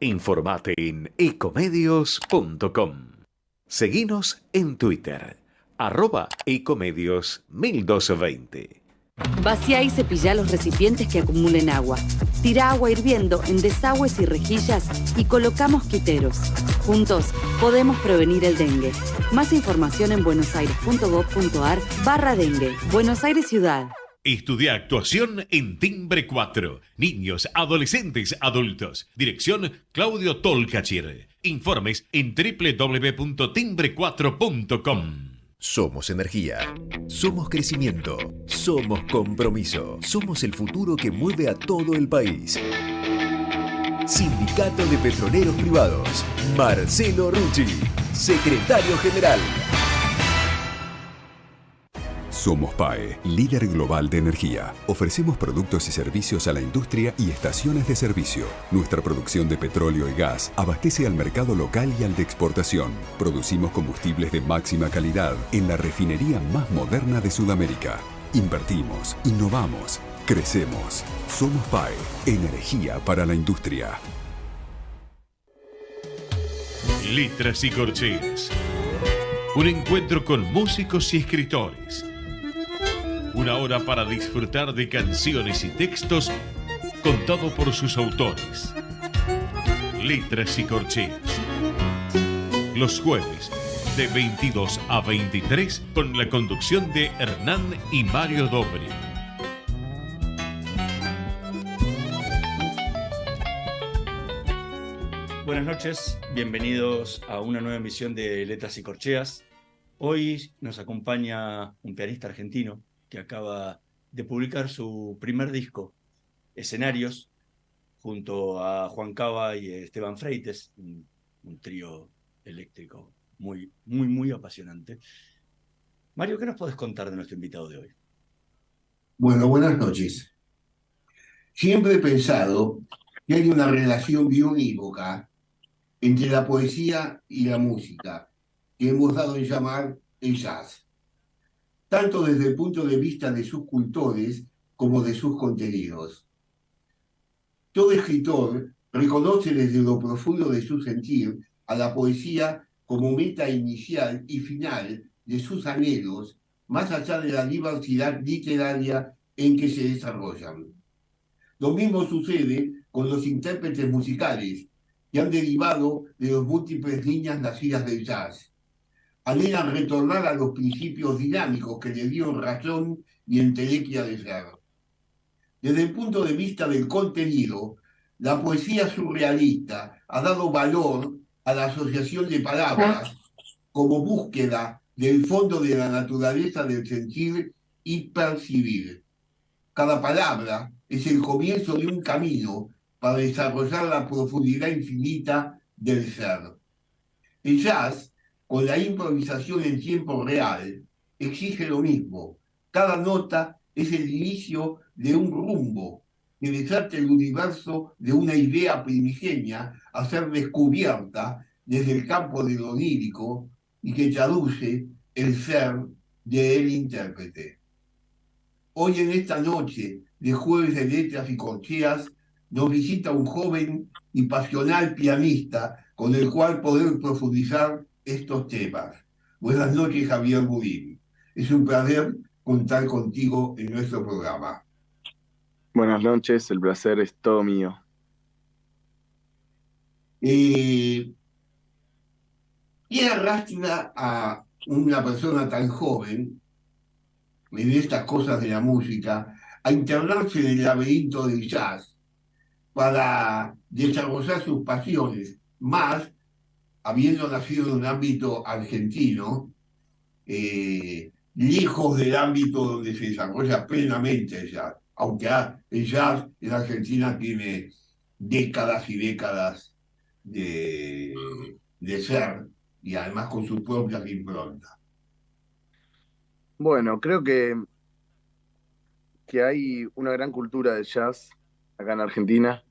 Informate en ecomedios.com. Seguinos en Twitter, @ecomedios 1220. Vacía y cepilla los recipientes que acumulen agua. Tira agua hirviendo en desagües y rejillas y coloca mosquiteros. Juntos podemos prevenir el dengue. Más información en buenosaires.gov.ar/dengue. Buenos Aires Ciudad. Estudia actuación en Timbre 4. Niños, adolescentes, adultos. Dirección Claudio Tolcachir. Informes en www.timbre4.com. Somos energía, somos crecimiento, somos compromiso, somos el futuro que mueve a todo el país. Sindicato de Petroleros Privados, Marcelo Rucci, secretario general. Somos PAE, líder global de energía. Ofrecemos productos y servicios a la industria y estaciones de servicio. Nuestra producción de petróleo y gas abastece al mercado local y al de exportación. Producimos combustibles de máxima calidad en la refinería más moderna de Sudamérica. Invertimos, innovamos, crecemos. Somos PAE, energía para la industria. Letras y corcheas. Un encuentro con músicos y escritores. Una hora para disfrutar de canciones y textos contado por sus autores. Letras y corcheas. Los jueves de 22 a 23 con la conducción de Hernán y Mario Dobri. Buenas noches, bienvenidos a una nueva emisión de Letras y Corcheas. Hoy nos acompaña un pianista argentino que acaba de publicar su primer disco, Escenarios, junto a Juan Cava y Esteban Freites, un trío eléctrico muy apasionante. Mario, ¿qué nos podés contar de nuestro invitado de hoy? Bueno, buenas noches. Siempre he pensado que hay una relación bionívoca entre la poesía y la música, que hemos dado en llamar el jazz, tanto desde el punto de vista de sus cultores como de sus contenidos. Todo escritor reconoce desde lo profundo de su sentir a la poesía como meta inicial y final de sus anhelos, más allá de la diversidad literaria en que se desarrollan. Lo mismo sucede con los intérpretes musicales, que han derivado de las múltiples líneas nacidas del jazz. Anhelan retornar a los principios dinámicos que le dieron razón y entelequia de ser. Desde el punto de vista del contenido, la poesía surrealista ha dado valor a la asociación de palabras como búsqueda del fondo de la naturaleza del sentir y percibir. Cada palabra es el comienzo de un camino para desarrollar la profundidad infinita del ser. El jazz, con la improvisación en tiempo real, exige lo mismo. Cada nota es el inicio de un rumbo que desata el universo de una idea primigenia a ser descubierta desde el campo de lo onírico y que traduce el ser del intérprete. Hoy en esta noche de Jueves de Letras y Corcheas nos visita un joven y pasional pianista con el cual poder profundizar estos temas. Buenas noches, Javier Budín. Es un placer contar contigo en nuestro programa. Buenas noches, el placer es todo mío. ¿Qué arrastra a una persona tan joven en estas cosas de la música a internarse en el laberinto del jazz para desarrollar sus pasiones, más habiendo nacido en un ámbito argentino, lejos del ámbito donde se desarrolla plenamente el jazz, aunque el jazz en Argentina tiene décadas y décadas de ser, y además con sus propias improntas. Bueno, creo que hay una gran cultura de jazz acá en Argentina,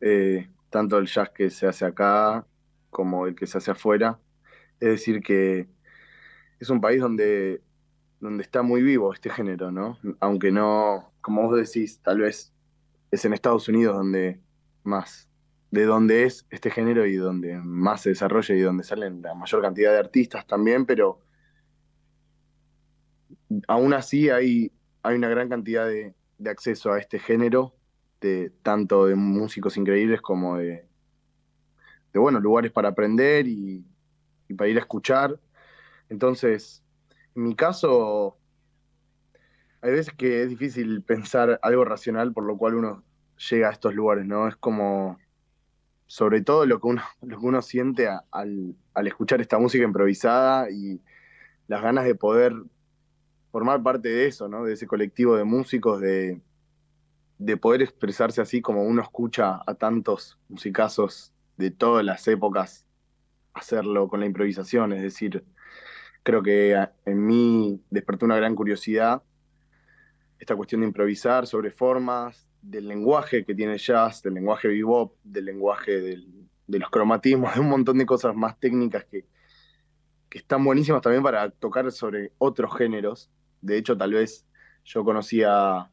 tanto el jazz que se hace acá como el que se hace afuera. Es decir, que es un país donde está muy vivo este género, ¿no? Aunque no, como vos decís, tal vez es en Estados Unidos donde más de donde es este género y donde más se desarrolla y donde salen la mayor cantidad de artistas también, pero aún así hay una gran cantidad de acceso a este género, tanto de músicos increíbles como de bueno, lugares para aprender y para ir a escuchar. Entonces, en mi caso, hay veces que es difícil pensar algo racional por lo cual uno llega a estos lugares, ¿no? Es como, sobre todo lo que uno siente al escuchar esta música improvisada y las ganas de poder formar parte de eso, ¿no? De ese colectivo de músicos, de poder expresarse así como uno escucha a tantos musicazos de todas las épocas hacerlo con la improvisación. Es decir, creo que en mí despertó una gran curiosidad esta cuestión de improvisar sobre formas, del lenguaje que tiene el jazz, del lenguaje bebop, del lenguaje de los cromatismos, de un montón de cosas más técnicas que están buenísimas también para tocar sobre otros géneros. De hecho, tal vez yo conocía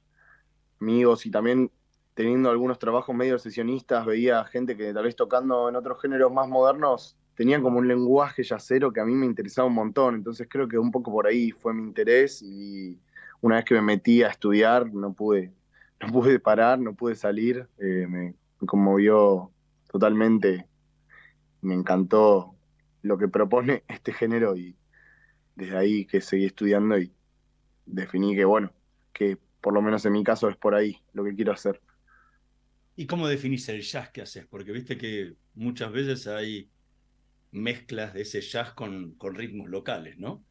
amigos y también teniendo algunos trabajos medio sesionistas, veía gente que tal vez tocando en otros géneros más modernos tenían como un lenguaje yacero que a mí me interesaba un montón. Entonces creo que un poco por ahí fue mi interés y una vez que me metí a estudiar no pude parar, no pude salir. Me conmovió totalmente, me encantó lo que propone este género y desde ahí que seguí estudiando y definí que bueno, que por lo menos en mi caso es por ahí lo que quiero hacer. ¿Y cómo definís el jazz que haces? Porque viste que muchas veces hay mezclas de ese jazz con ritmos locales, ¿no?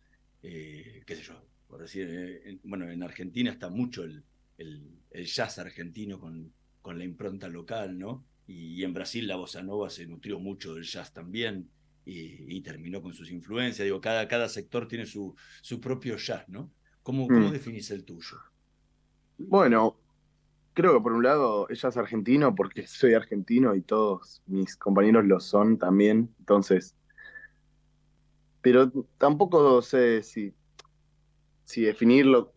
Qué sé yo, por decir, bueno, en Argentina está mucho el jazz argentino con la impronta local, ¿no? Y en Brasil la bossa nova se nutrió mucho del jazz también y terminó con sus influencias. Digo, cada sector tiene su propio jazz, ¿no? ¿Cómo definís el tuyo? Bueno, creo que por un lado ella es argentino porque soy argentino y todos mis compañeros lo son también, entonces, pero tampoco sé si definirlo,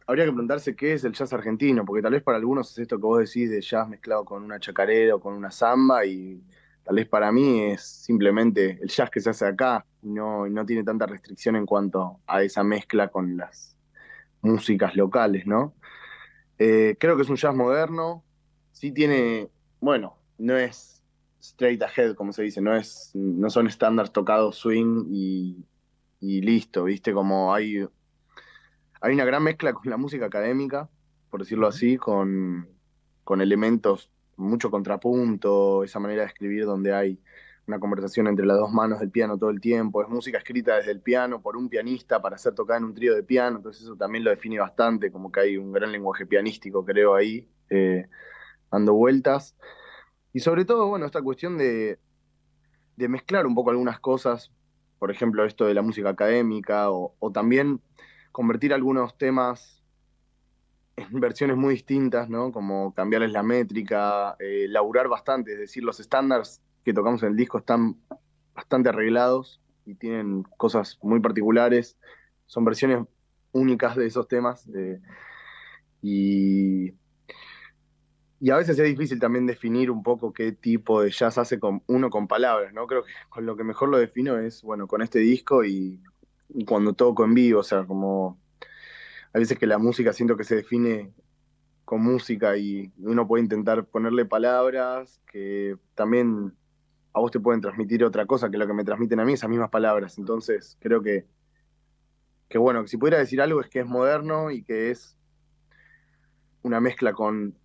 habría que preguntarse qué es el jazz argentino, porque tal vez para algunos es esto que vos decís de jazz mezclado con una chacarera o con una samba y tal vez para mí es simplemente el jazz que se hace acá y no tiene tanta restricción en cuanto a esa mezcla con las músicas locales, ¿no? Creo que es un jazz moderno, sí tiene, bueno, no es straight ahead, como se dice, no son estándares tocados swing y listo, ¿viste? Como hay una gran mezcla con la música académica, por decirlo así, con elementos, mucho contrapunto, esa manera de escribir donde hay una conversación entre las dos manos del piano todo el tiempo, es música escrita desde el piano por un pianista para ser tocada en un trío de piano, entonces eso también lo define bastante, como que hay un gran lenguaje pianístico, creo, ahí, dando vueltas. Y sobre todo, bueno, esta cuestión de mezclar un poco algunas cosas, por ejemplo, esto de la música académica, o también convertir algunos temas en versiones muy distintas, ¿no? Como cambiarles la métrica, laburar bastante, es decir, los estándares que tocamos en el disco están bastante arreglados y tienen cosas muy particulares, son versiones únicas de esos temas, y, y a veces es difícil también definir un poco qué tipo de jazz hace uno con palabras, ¿no? Creo que con lo que mejor lo defino es, bueno, con este disco y cuando toco en vivo, o sea, como a veces que la música siento que se define con música y uno puede intentar ponerle palabras que también a vos te pueden transmitir otra cosa que lo que me transmiten a mí, esas mismas palabras. Entonces, creo que bueno, que si pudiera decir algo es que es moderno y que es una mezcla con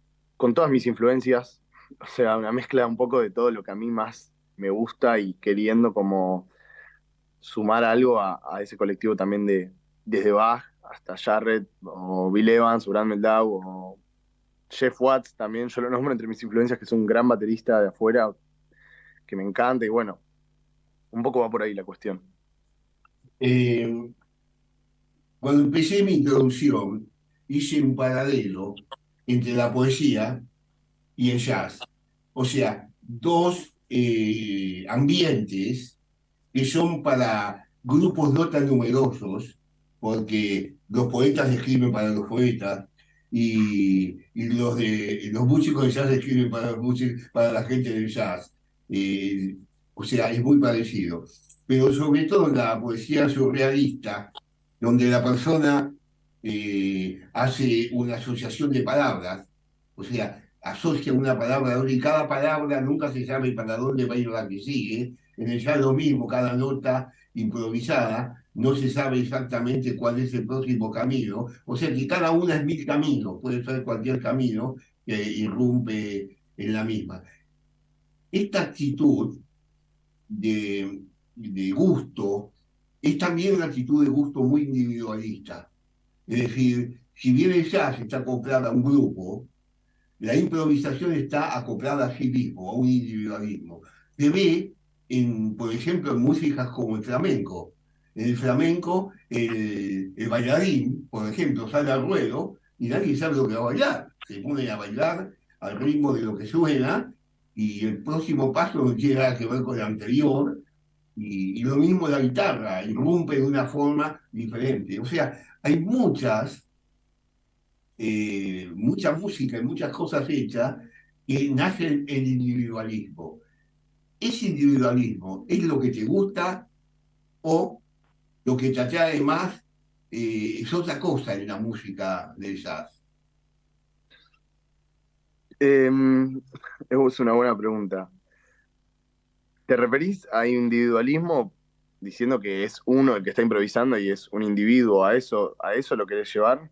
todas mis influencias, o sea, una mezcla un poco de todo lo que a mí más me gusta y queriendo como sumar algo a ese colectivo también desde Bach hasta Jarrett o Bill Evans o Brad Meldau o Jeff Watts también, yo lo nombro entre mis influencias, que es un gran baterista de afuera que me encanta y bueno, un poco va por ahí la cuestión. Eh, Cuando empecé mi introducción, hice un paralelo entre la poesía y el jazz. O sea, dos ambientes que son para grupos no tan numerosos, porque los poetas escriben para los poetas, y los músicos de jazz escriben para la gente del jazz. Eh, o sea, es muy parecido. Pero sobre todo en la poesía surrealista, donde la persona hace una asociación de palabras, o sea, asocia una palabra a otra y cada palabra nunca se sabe para dónde va a ir la que sigue. En el jazz lo mismo, cada nota improvisada, no se sabe exactamente cuál es el próximo camino, o sea que cada una es mil caminos, puede ser cualquier camino que irrumpe en la misma. Esta actitud de gusto es también una actitud de gusto muy individualista. Es decir, si bien el jazz está acoplada a un grupo, la improvisación está acoplada a sí mismo, a un individualismo. Se ve, por ejemplo, en músicas como el flamenco. En el flamenco, el bailarín, por ejemplo, sale al ruedo y nadie sabe lo que va a bailar. Se pone a bailar al ritmo de lo que suena y el próximo paso no tiene nada que ver con el anterior. Y lo mismo la guitarra, irrumpe de una forma diferente. O sea, hay mucha música y muchas cosas hechas que nacen el individualismo. ¿Ese individualismo es lo que te gusta o lo que te atrae más es otra cosa en la música del jazz? Es una buena pregunta. ¿Te referís a individualismo diciendo que es uno el que está improvisando y es un individuo? A eso lo querés llevar?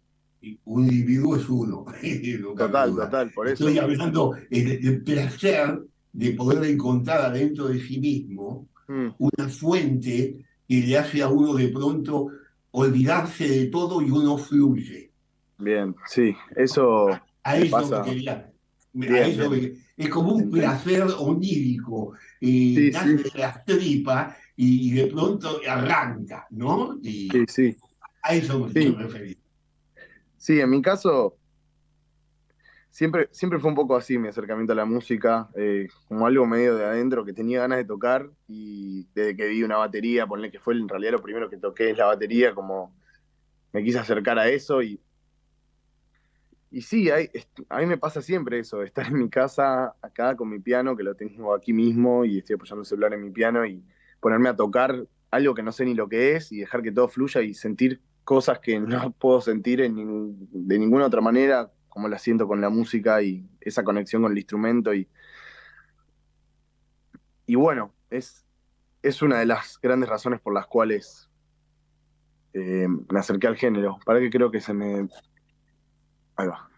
Un individuo es uno, no cabe Total, duda. total, por Estoy eso. hablando del placer de poder encontrar adentro de sí mismo Mm, una fuente que le hace a uno de pronto olvidarse de todo y uno fluye. bien, sí, eso A me eso me pasa. quería, a Bien, eso bien. es como un placer onírico, Sí, nace sí, de las tripas y de pronto arranca, ¿no? sí, Y sí, a eso me quiero sí. referir. Sí, en mi caso siempre fue un poco así mi acercamiento a la música, como algo medio de adentro que tenía ganas de tocar y desde que vi una batería, ponle que fue en realidad lo primero que toqué es la batería, como me quise acercar a eso y sí, a mí me pasa siempre eso, estar en mi casa acá con mi piano, que lo tengo aquí mismo y estoy apoyando el celular en mi piano y ponerme a tocar algo que no sé ni lo que es y dejar que todo fluya y sentir cosas que no puedo sentir de ninguna otra manera, como la siento con la música y esa conexión con el instrumento. Y bueno, es una de las grandes razones por las cuales me acerqué al género. Para que creo que se me... Ahí va.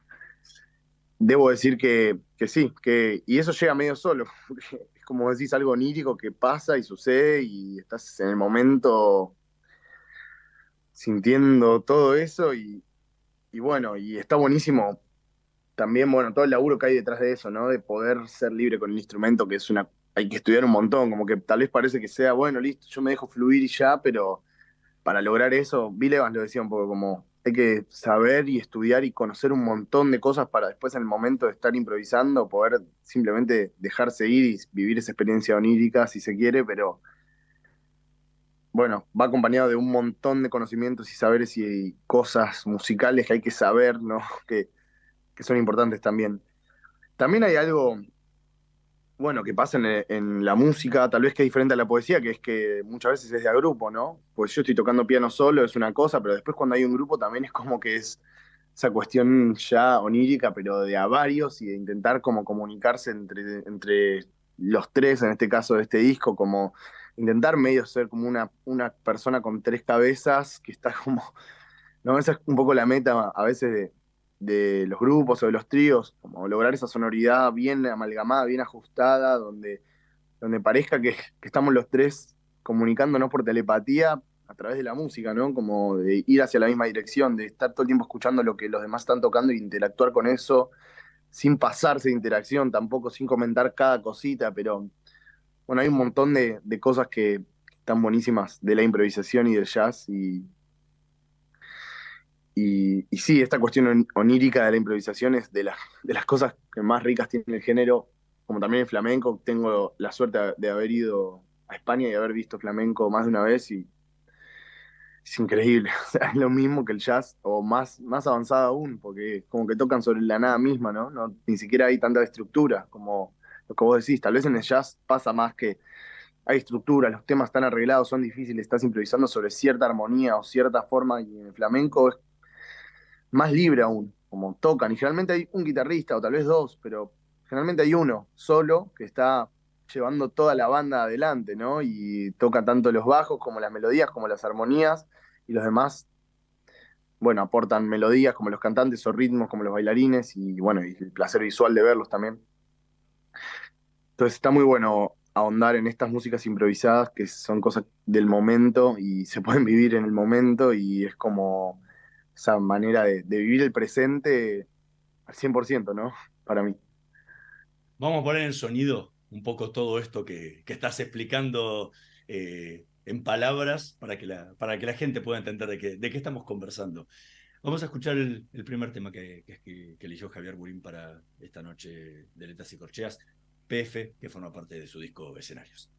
Debo decir que sí, y eso llega medio solo, porque es como decís, algo onírico que pasa y sucede y estás en el momento sintiendo todo eso y bueno, y está buenísimo también, bueno, todo el laburo que hay detrás de eso, ¿no? De poder ser libre con el instrumento, que es hay que estudiar un montón, como que tal vez parece que sea, bueno, listo, yo me dejo fluir y ya, pero para lograr eso, Bill Evans lo decía un poco como hay que saber y estudiar y conocer un montón de cosas para después en el momento de estar improvisando poder simplemente dejarse ir y vivir esa experiencia onírica si se quiere, pero bueno, va acompañado de un montón de conocimientos y saberes y cosas musicales que hay que saber, ¿no? Que son importantes también. También hay algo, bueno, que pasa en la música, tal vez que es diferente a la poesía, que es que muchas veces es de a grupo, ¿no? Pues yo estoy tocando piano solo, es una cosa, pero después cuando hay un grupo también es como que es esa cuestión ya onírica, pero de a varios y de intentar como comunicarse entre los tres, en este caso de este disco, como intentar medio ser como una persona con tres cabezas que está como, ¿no? Esa es un poco la meta a veces de los grupos o de los tríos, como lograr esa sonoridad bien amalgamada, bien ajustada, donde parezca que estamos los tres comunicándonos por telepatía a través de la música, ¿no? Como de ir hacia la misma dirección, de estar todo el tiempo escuchando lo que los demás están tocando e interactuar con eso, sin pasarse de interacción, tampoco sin comentar cada cosita, pero bueno, hay un montón de cosas que están buenísimas de la improvisación y del jazz y sí, esta cuestión onírica de la improvisación es de las cosas que más ricas tiene el género, como también el flamenco. Tengo la suerte de haber ido a España y haber visto flamenco más de una vez es increíble. O sea, es lo mismo que el jazz, o más avanzado aún, porque como que tocan sobre la nada misma, ¿no? Ni siquiera hay tanta estructura como lo que vos decís. Tal vez en el jazz pasa más que hay estructura, los temas están arreglados, son difíciles, estás improvisando sobre cierta armonía o cierta forma, y en el flamenco es más libre aún, como tocan, y generalmente hay un guitarrista o tal vez dos, pero generalmente hay uno solo que está llevando toda la banda adelante, ¿no? Y toca tanto los bajos como las melodías, como las armonías, y los demás, bueno, aportan melodías como los cantantes o ritmos como los bailarines, y bueno, y el placer visual de verlos también. Entonces está muy bueno ahondar en estas músicas improvisadas que son cosas del momento y se pueden vivir en el momento, y es como esa manera de vivir el presente al 100%, ¿no? Para mí. Vamos a poner en sonido un poco todo esto que estás explicando en palabras para que la gente pueda entender de qué estamos conversando. Vamos a escuchar el primer tema que eligió Javier Burín para esta noche de Letras y Corcheas, PF, que forma parte de su disco Escenarios.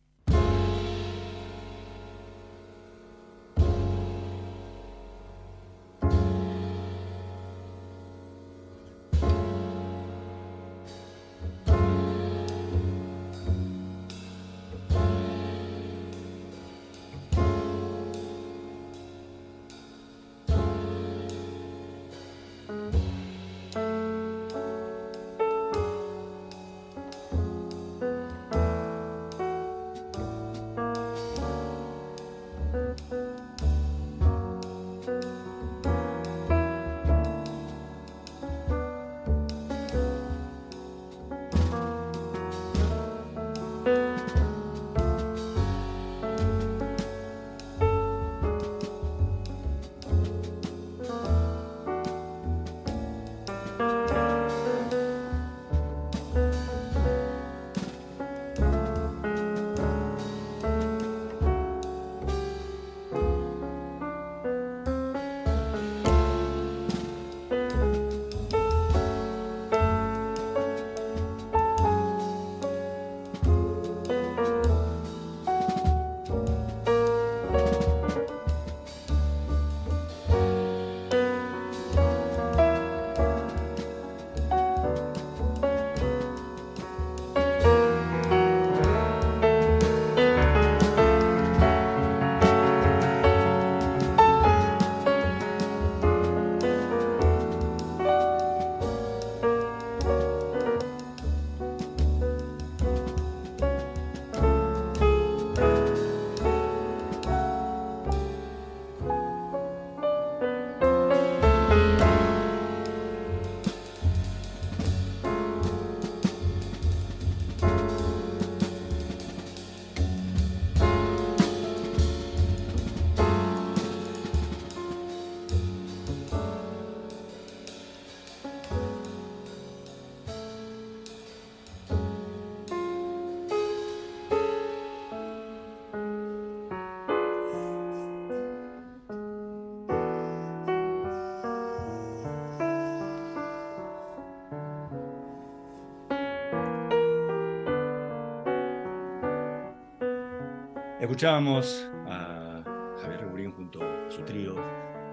Escuchábamos a Javier Burín junto a su trío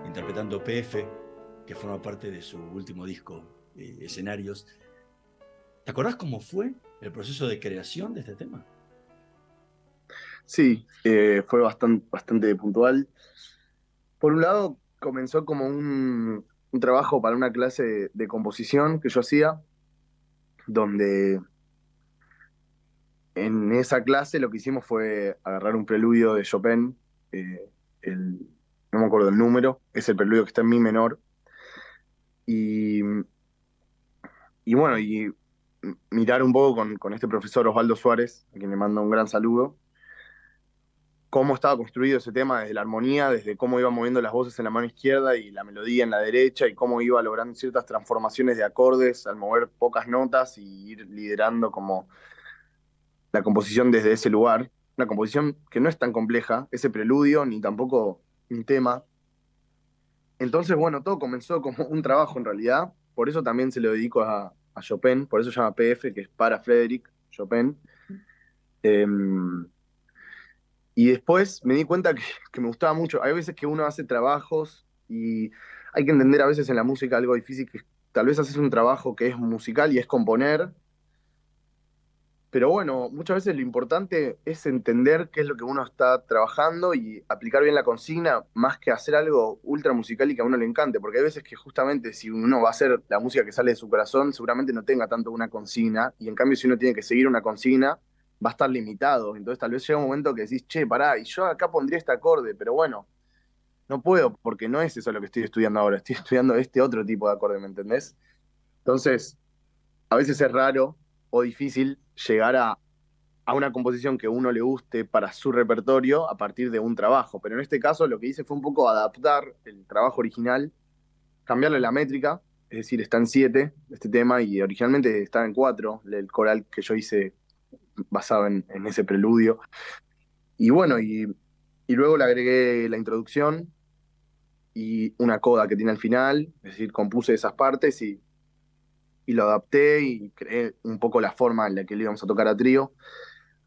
interpretando PF, que forma parte de su último disco, Escenarios. ¿Te acordás cómo fue el proceso de creación de este tema? Sí, fue bastante puntual. Por un lado, comenzó como un trabajo para una clase de composición que yo hacía, donde en esa clase lo que hicimos fue agarrar un preludio de Chopin, eh, el, no me acuerdo el número, es el preludio que está en mi menor, y, y bueno, y mirar un poco con este profesor Osvaldo Suárez, a quien le mando un gran saludo, cómo estaba construido ese tema, desde la armonía, desde cómo iba moviendo las voces en la mano izquierda y la melodía en la derecha, y cómo iba logrando ciertas transformaciones de acordes al mover pocas notas y ir liderando como la composición desde ese lugar. Una composición que no es tan compleja, ese preludio, ni tampoco un tema. Entonces, bueno, todo comenzó como un trabajo en realidad, por eso también se lo dedico a Chopin, por eso se llama PF, que es para Frédéric Chopin. Eh, Y después me di cuenta que me gustaba mucho. Hay veces que uno hace trabajos y hay que entender a veces en la música algo difícil, que tal vez haces un trabajo que es musical y es componer, pero bueno, muchas veces lo importante es entender qué es lo que uno está trabajando y aplicar bien la consigna, más que hacer algo ultra musical y que a uno le encante, porque hay veces que justamente si uno va a hacer la música que sale de su corazón, seguramente no tenga tanto una consigna, y en cambio si uno tiene que seguir una consigna, va a estar limitado. Entonces tal vez llega un momento que decís, che, pará, y yo acá pondría este acorde, pero bueno, no puedo, porque no es eso lo que estoy estudiando ahora, estoy estudiando este otro tipo de acorde, ¿me entendés? Entonces, a veces es raro o difícil llegar a una composición que a uno le guste para su repertorio a partir de un trabajo. Pero en este caso lo que hice fue un poco adaptar el trabajo original, cambiarle la métrica, es decir, está en 7 este tema y originalmente estaba en 4, el coral que yo hice basado en ese preludio. Y bueno, y luego le agregué la introducción y una coda que tiene al final, es decir, compuse esas partes y lo adapté y creé un poco la forma en la que le íbamos a tocar a trío.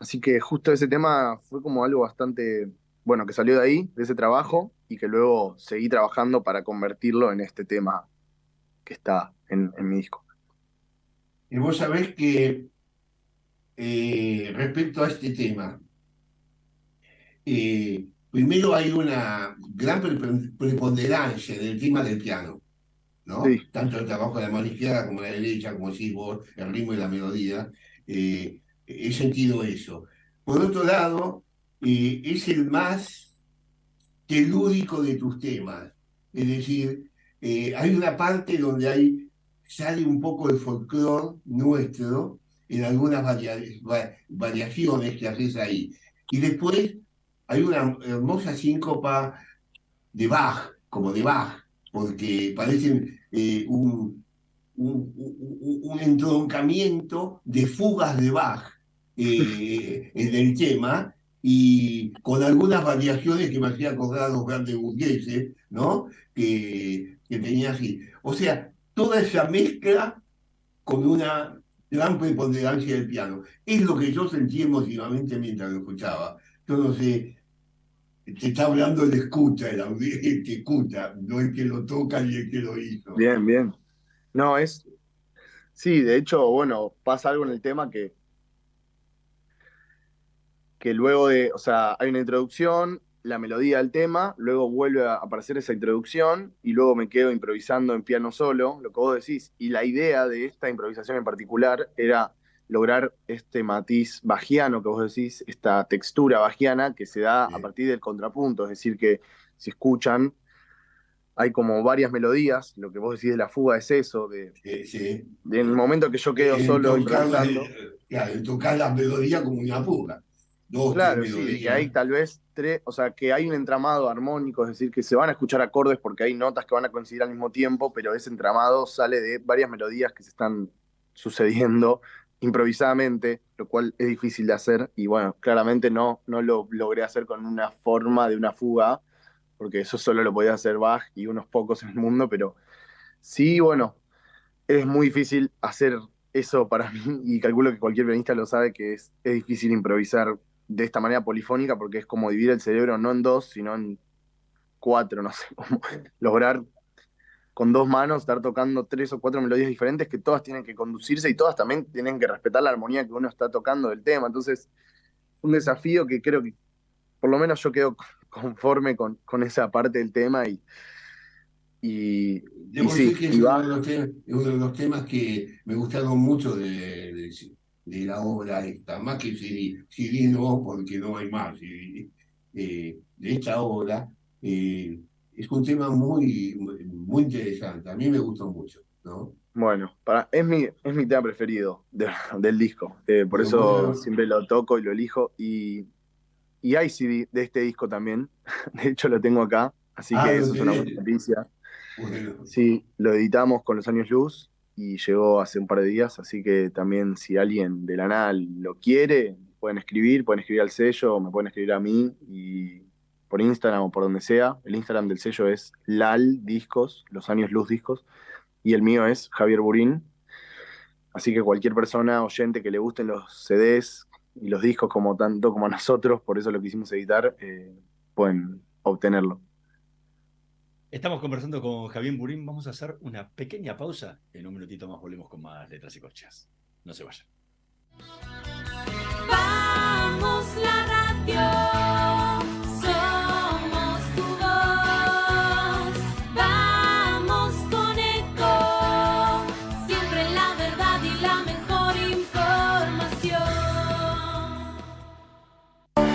Así que justo ese tema fue como algo bastante, bueno, que salió de ahí, de ese trabajo, y que luego seguí trabajando para convertirlo en este tema que está en mi disco. Y vos sabés que respecto a este tema, primero hay una gran preponderancia del tema del piano, ¿no? Sí, Tanto el trabajo de la mano izquierda como la derecha, como decís vos, el ritmo y la melodía. He sentido eso. Por otro lado, es el más telúrico de tus temas. Es decir, hay una parte donde sale un poco el folclore nuestro en algunas variaciones que haces ahí. Y después hay una hermosa síncopa de Bach, como de Bach, porque parecen un entroncamiento de fugas de Bach en el tema y con algunas variaciones que me hacía acordar a los grandes burgueses, ¿no? Que tenía así. O sea, toda esa mezcla con una gran preponderancia del piano. Es lo que yo sentí emotivamente mientras lo escuchaba. Yo no sé, te está hablando el escucha, el que escucha, no el que lo toca ni el que lo hizo. bien, bien. No, sí, de hecho, bueno, pasa algo en el tema que luego o sea, hay una introducción, la melodía del tema, luego vuelve a aparecer esa introducción y luego me quedo improvisando en piano solo, lo que vos decís. Y la idea de esta improvisación en particular era lograr este matiz bajiano que vos decís, esta textura bajiana que se da a partir del contrapunto, es decir, que si escuchan, hay como varias melodías, lo que vos decís de la fuga es eso, Sí. de en el momento que yo quedo En solo tocar, improvisando. claro, en tocar la melodía como una fuga. Dos, tres Claro, sí, de que melodías. hay tal vez tres, o sea, que hay un entramado armónico, es decir, que se van a escuchar acordes porque hay notas que van a coincidir al mismo tiempo, pero ese entramado sale de varias melodías que se están sucediendo improvisadamente, lo cual es difícil de hacer y bueno, claramente no lo logré hacer con una forma de una fuga, porque eso solo lo podía hacer Bach y unos pocos en el mundo, pero sí, bueno, es muy difícil hacer eso para mí y calculo que cualquier pianista lo sabe que es difícil improvisar de esta manera polifónica porque es como dividir el cerebro no en dos, sino en cuatro, no sé, como lograr con dos manos estar tocando tres o cuatro melodías diferentes que todas tienen que conducirse y todas también tienen que respetar la armonía que uno está tocando del tema. Entonces, un desafío que creo que por lo menos yo quedo conforme con esa parte del tema y, y Debo decir sí, que es y uno va. de los temas, uno de los temas que me gustaron mucho de la obra esta, más que CD. CD no, porque no hay más CD. De esta obra, es un tema muy interesante. A mí me gustó mucho, ¿no? Bueno, es mi tema preferido del disco. Por Bueno, eso bueno. siempre lo toco y lo elijo. Y hay CD de este disco también. De hecho, lo tengo acá. Así Ah, que lo eso es una buena tenés. noticia. Bueno, Sí, lo editamos con los años luz y llegó hace un par de días. Así que también, si alguien de la nada lo quiere, pueden escribir al sello, o me pueden escribir a mí y por Instagram o por donde sea. El Instagram del sello es LAL Discos, los años luz discos. Y el mío es Javier Burín. Así que cualquier persona oyente que le gusten los CDs, y los discos, como tanto como nosotros, por eso lo quisimos editar, pueden obtenerlo. Estamos conversando con Javier Burín. Vamos a hacer una pequeña pausa. En un minutito más volvemos con más letras y corcheas. No se vayan. Vamos la radio, somos tu voz. Vamos con Eco, siempre la verdad y la mejor información.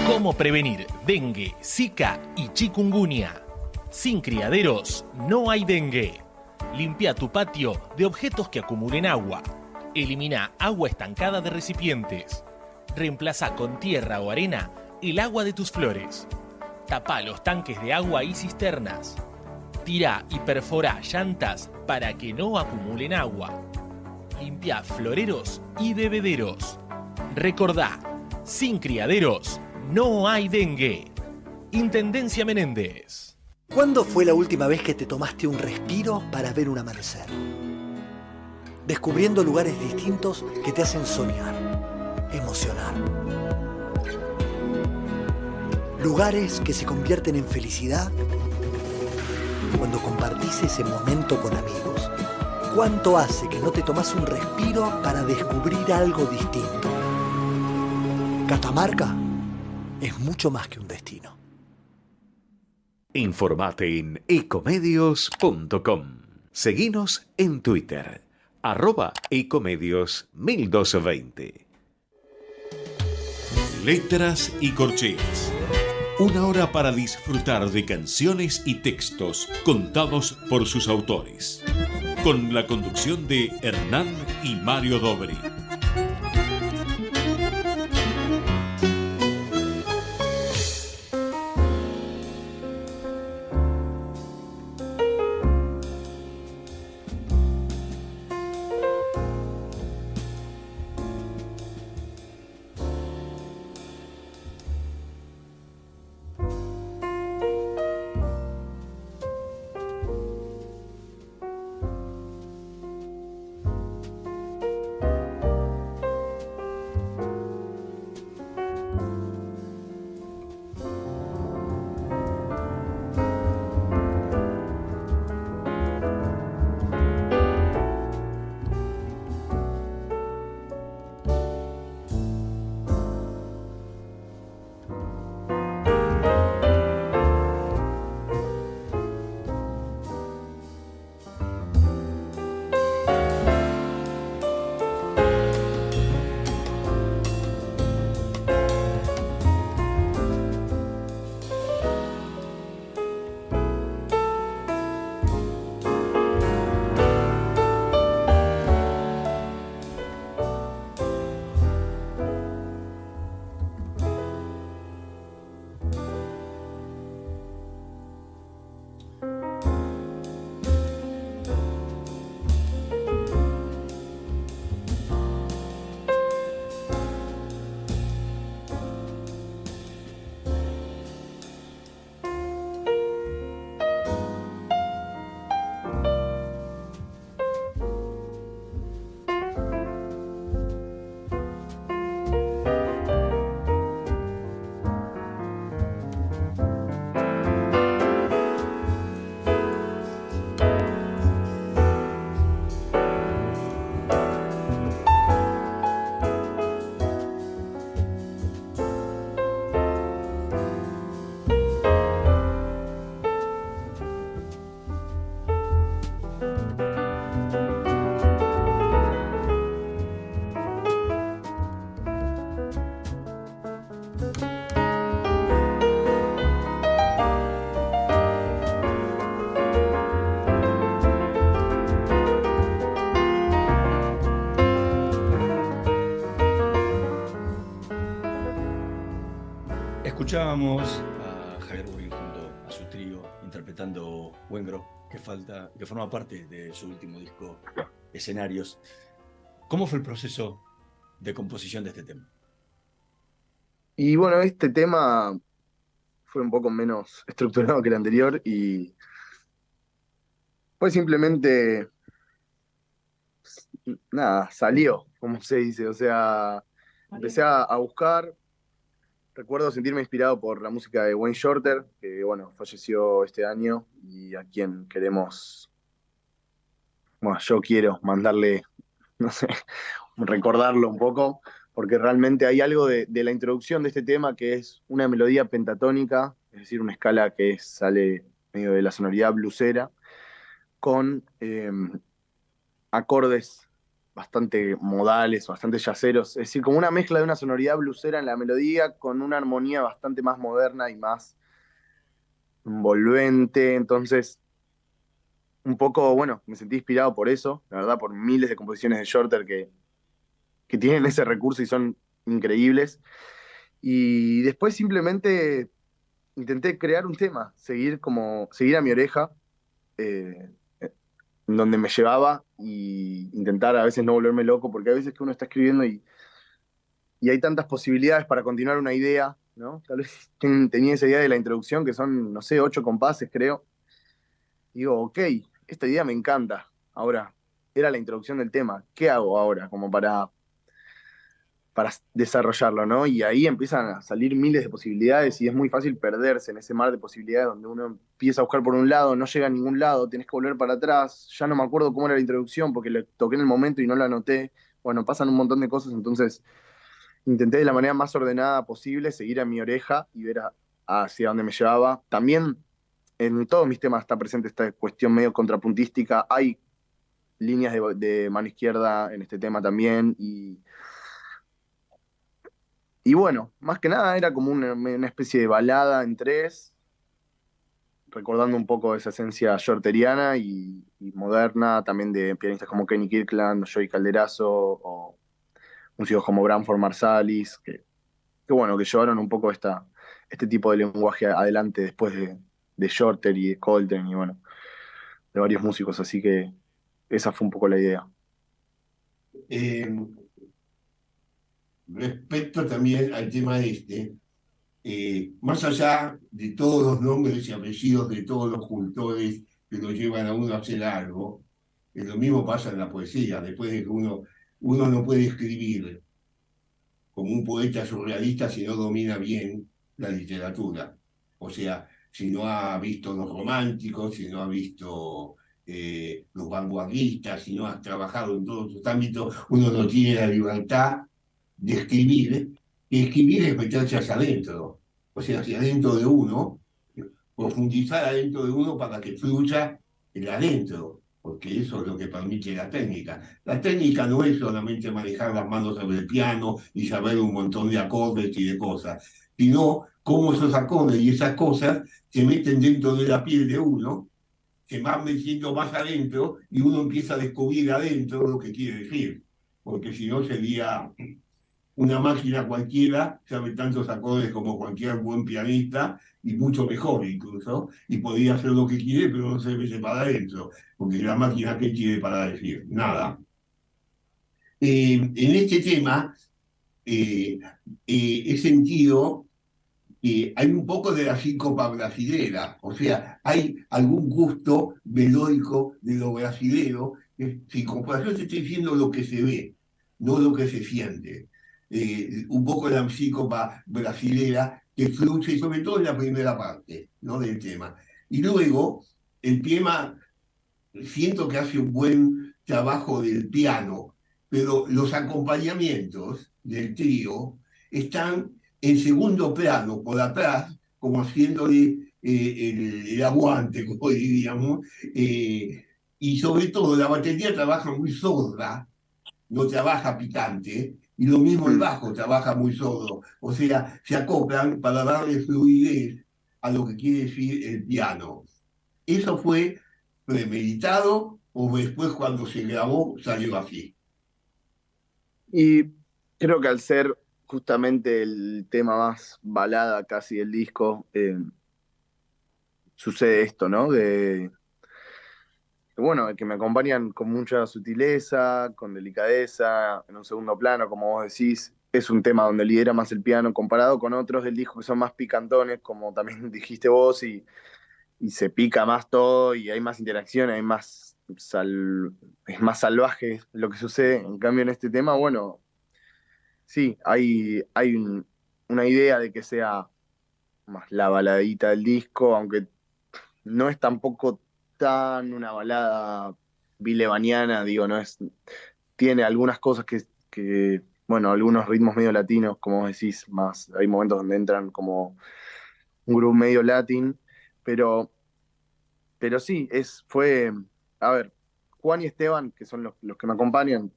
¿Cómo prevenir dengue, zika y chikungunya? Sin criaderos no hay dengue. Limpia tu patio de objetos que acumulen agua. Elimina agua estancada de recipientes. Reemplaza con tierra o arena el agua de tus flores. Tapa los tanques de agua y cisternas. Tira y perfora llantas para que no acumulen agua. Limpia floreros y bebederos. Recordá, sin criaderos no hay dengue. Intendencia Menéndez. ¿Cuándo fue la última vez que te tomaste un respiro para ver un amanecer? Descubriendo lugares distintos que te hacen soñar, emocionar. Lugares que se convierten en felicidad cuando compartís ese momento con amigos. ¿Cuánto hace que no te tomás un respiro para descubrir algo distinto? Catamarca es mucho más que un destino. Informate en ecomedios.com. Seguinos en Twitter, @ecomedios1220. Letras y corcheas. Una hora para disfrutar de canciones y textos contados por sus autores. Con la conducción de Hernán y Mario Dobri. Escuchábamos a Javier Burín junto a su trío interpretando Wengro, que forma parte de su último disco, Escenarios. ¿Cómo fue el proceso de composición de este tema? Y bueno, este tema fue un poco menos estructurado que el anterior y fue simplemente, nada, salió, como se dice. O sea, empecé a buscar. Recuerdo sentirme inspirado por la música de Wayne Shorter, que bueno, falleció este año y a quien queremos, bueno, yo quiero mandarle, no sé, recordarlo un poco, porque realmente hay algo de la introducción de este tema que es una melodía pentatónica, es decir, una escala que sale medio de la sonoridad bluesera, con acordes bastante modales, bastante yaceros, es decir, como una mezcla de una sonoridad bluesera en la melodía con una armonía bastante más moderna y más envolvente. Entonces, un poco, bueno, me sentí inspirado por eso, la verdad, por miles de composiciones de Shorter que tienen ese recurso y son increíbles. Y después simplemente intenté crear un tema, seguir a mi oreja, eh, donde me llevaba y intentar a veces no volverme loco, porque a veces que uno está escribiendo y hay tantas posibilidades para continuar una idea, ¿no? Tal vez tenía esa idea de la introducción, que son, no sé, 8 compases, creo. Y digo, ok, esta idea me encanta. Ahora, era la introducción del tema. ¿Qué hago ahora? Como para desarrollarlo, ¿no? Y ahí empiezan a salir miles de posibilidades y es muy fácil perderse en ese mar de posibilidades donde uno empieza a buscar por un lado, no llega a ningún lado, tenés que volver para atrás, ya no me acuerdo cómo era la introducción porque le toqué en el momento y no la anoté. Bueno, pasan un montón de cosas, entonces intenté de la manera más ordenada posible seguir a mi oreja y ver hacia dónde me llevaba. También en todos mis temas está presente esta cuestión medio contrapuntística, hay líneas de mano izquierda en este tema también y bueno, más que nada era como una especie de balada en tres, recordando un poco esa esencia shorteriana y moderna, también de pianistas como Kenny Kirkland, Joey Calderazo, o músicos como Branford Marsalis, que bueno, que llevaron un poco este tipo de lenguaje adelante después de Shorter y de Coltrane y bueno, de varios músicos, así que esa fue un poco la idea. Eh, Respecto también al tema más allá de todos los nombres y apellidos de todos los cultores que lo llevan a uno a hacer algo, lo mismo pasa en la poesía, después de que uno no puede escribir como un poeta surrealista si no domina bien la literatura. O sea, si no ha visto los románticos, si no ha visto los vanguardistas, si no ha trabajado en todos sus ámbitos, uno no tiene la libertad de escribir, y escribir es meterse hacia adentro, o sea, hacia adentro de uno, profundizar adentro de uno para que fluya el adentro, porque eso es lo que permite la técnica. La técnica no es solamente manejar las manos sobre el piano y saber un montón de acordes y de cosas, sino cómo esos acordes y esas cosas se meten dentro de la piel de uno, se van metiendo más adentro y uno empieza a descubrir adentro lo que quiere decir, porque si no sería una máquina cualquiera, sabe tantos acordes como cualquier buen pianista y mucho mejor incluso, y podría hacer lo que quiere, pero no se mete para adentro, porque la máquina, ¿qué tiene para decir? Nada. En este tema he sentido que hay un poco de la síncopa brasilera, o sea, hay algún gusto melódico de lo brasilero, sin comparación te estoy diciendo lo que se ve, no lo que se siente. Un poco la síncopa brasilera que fluye, sobre todo en la primera parte, ¿no?, del tema. Y luego, el tema, siento que hace un buen trabajo del piano, pero los acompañamientos del trío están en segundo plano, por atrás, como haciéndole el aguante, como diríamos, y sobre todo la batería trabaja muy sorda, no trabaja picante, y lo mismo el bajo trabaja muy sordo, o sea, se acoplan para darle fluidez a lo que quiere decir el piano. ¿Eso fue premeditado o después cuando se grabó salió así? Y creo que al ser justamente el tema más balada casi del disco, sucede esto, ¿no? Bueno, que me acompañan con mucha sutileza, con delicadeza, en un segundo plano, como vos decís. Es un tema donde lidera más el piano comparado con otros del disco que son más picantones, como también dijiste vos, y se pica más todo y hay más interacción, es más salvaje lo que sucede. En cambio, en este tema, bueno, sí, hay una idea de que sea más la baladita del disco, aunque no es tampoco tan una balada bilebaniana, digo, no es, tiene algunas cosas bueno, algunos ritmos medio latinos, como vos decís, más, hay momentos donde entran como un grupo medio latín, pero, pero sí, a ver, Juan y Esteban, que son los que me acompañan,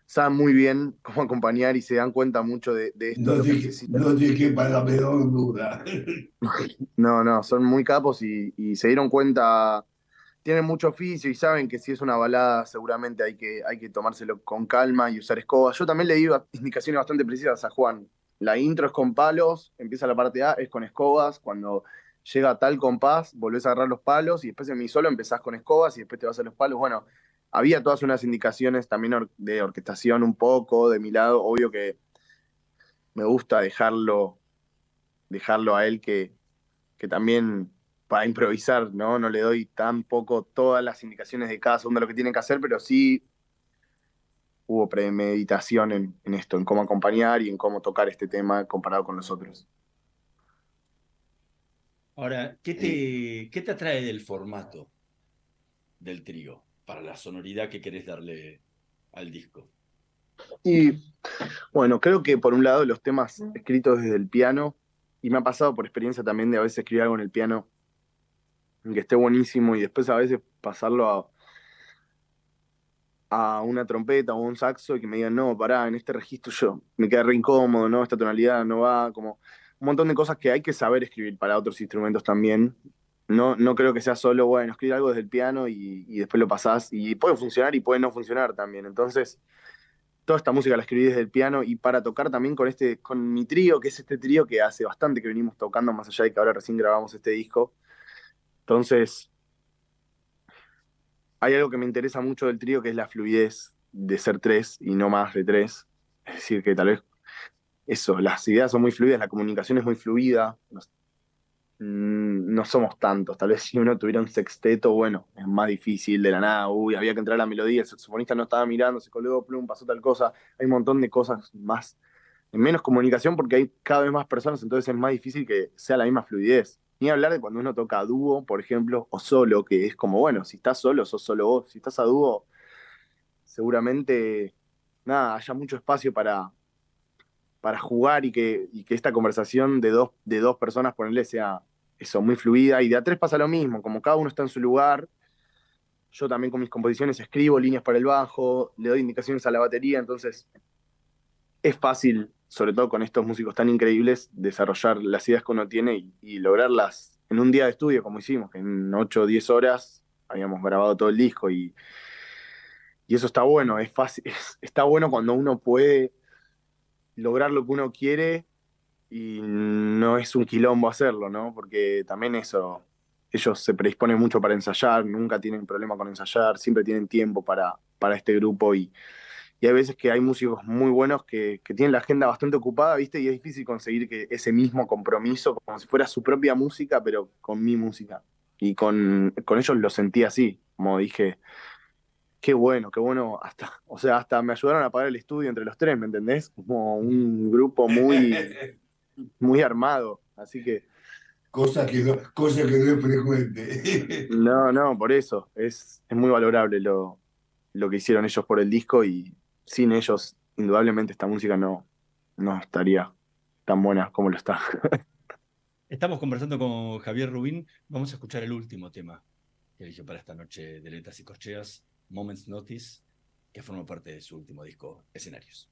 saben muy bien cómo acompañar y se dan cuenta mucho de esto, lo que necesitan. No te quepa la menor duda. No, no, son muy capos y se dieron cuenta, tienen mucho oficio y saben que si es una balada seguramente hay que tomárselo con calma y usar escobas. Yo también le di indicaciones bastante precisas a Juan. La intro es con palos, empieza la parte A, es con escobas, cuando llega tal compás, volvés a agarrar los palos y después en mi solo empezás con escobas y después te vas a los palos. Bueno, había todas unas indicaciones también de orquestación un poco, de mi lado, obvio que me gusta dejarlo a él que también para improvisar, ¿no? No le doy tampoco todas las indicaciones de cada segundo de lo que tienen que hacer, pero sí hubo premeditación en esto, en cómo acompañar y en cómo tocar este tema comparado con los otros. Ahora, ¿qué te atrae del formato del trío para la sonoridad que querés darle al disco? Y bueno, creo que por un lado los temas escritos desde el piano, y me ha pasado por experiencia también de a veces escribir algo en el piano que esté buenísimo y después a veces pasarlo a una trompeta o un saxo y que me digan, no, pará, en este registro yo me queda re incómodo, ¿no? Esta tonalidad no va, como un montón de cosas que hay que saber escribir para otros instrumentos también. No, no creo que sea solo, bueno, escribir algo desde el piano y después lo pasás y puede funcionar y puede no funcionar también. Entonces, toda esta música la escribí desde el piano y para tocar también con mi trío, que es este trío que hace bastante que venimos tocando, más allá de que ahora recién grabamos este disco. Entonces, hay algo que me interesa mucho del trío, que es la fluidez de ser tres y no más de tres. Es decir, que tal vez eso, las ideas son muy fluidas, la comunicación es muy fluida, no somos tantos. Tal vez si uno tuviera un sexteto, bueno, es más difícil de la nada, uy, había que entrar a la melodía, el saxofonista no estaba mirando, se colgó, plum, pasó tal cosa. Hay un montón de cosas más, menos comunicación porque hay cada vez más personas, entonces es más difícil que sea la misma fluidez. Ni hablar de cuando uno toca a dúo, por ejemplo, o solo, que es como, bueno, si estás solo, sos solo vos. Si estás a dúo, seguramente, nada, haya mucho espacio para jugar y que esta conversación de dos personas, ponerle, sea eso, muy fluida. Y de a tres pasa lo mismo, como cada uno está en su lugar. Yo también con mis composiciones escribo líneas para el bajo, le doy indicaciones a la batería, entonces es fácil, sobre todo con estos músicos tan increíbles, desarrollar las ideas que uno tiene y lograrlas en un día de estudio, como hicimos, que en 8 o 10 horas habíamos grabado todo el disco y eso está bueno, es fácil, está bueno cuando uno puede lograr lo que uno quiere y no es un quilombo hacerlo, ¿no? Porque también eso, ellos se predisponen mucho para ensayar, nunca tienen problema con ensayar, siempre tienen tiempo para este grupo y hay veces que hay músicos muy buenos que tienen la agenda bastante ocupada, ¿viste? Y es difícil conseguir que ese mismo compromiso, como si fuera su propia música, pero con mi música. Y con ellos lo sentí así, como dije, qué bueno, hasta, o sea, hasta me ayudaron a pagar el estudio entre los tres, ¿me entendés? Como un grupo muy armado, así que... Cosa que no es frecuente. No, no, por eso, es muy valorable lo que hicieron ellos por el disco y sin ellos, indudablemente, esta música no estaría tan buena como lo está. Estamos conversando con Javier Rubín. Vamos a escuchar el último tema que eligió para esta noche de Letras y Corcheas, Moment's Notice, que forma parte de su último disco, Escenarios.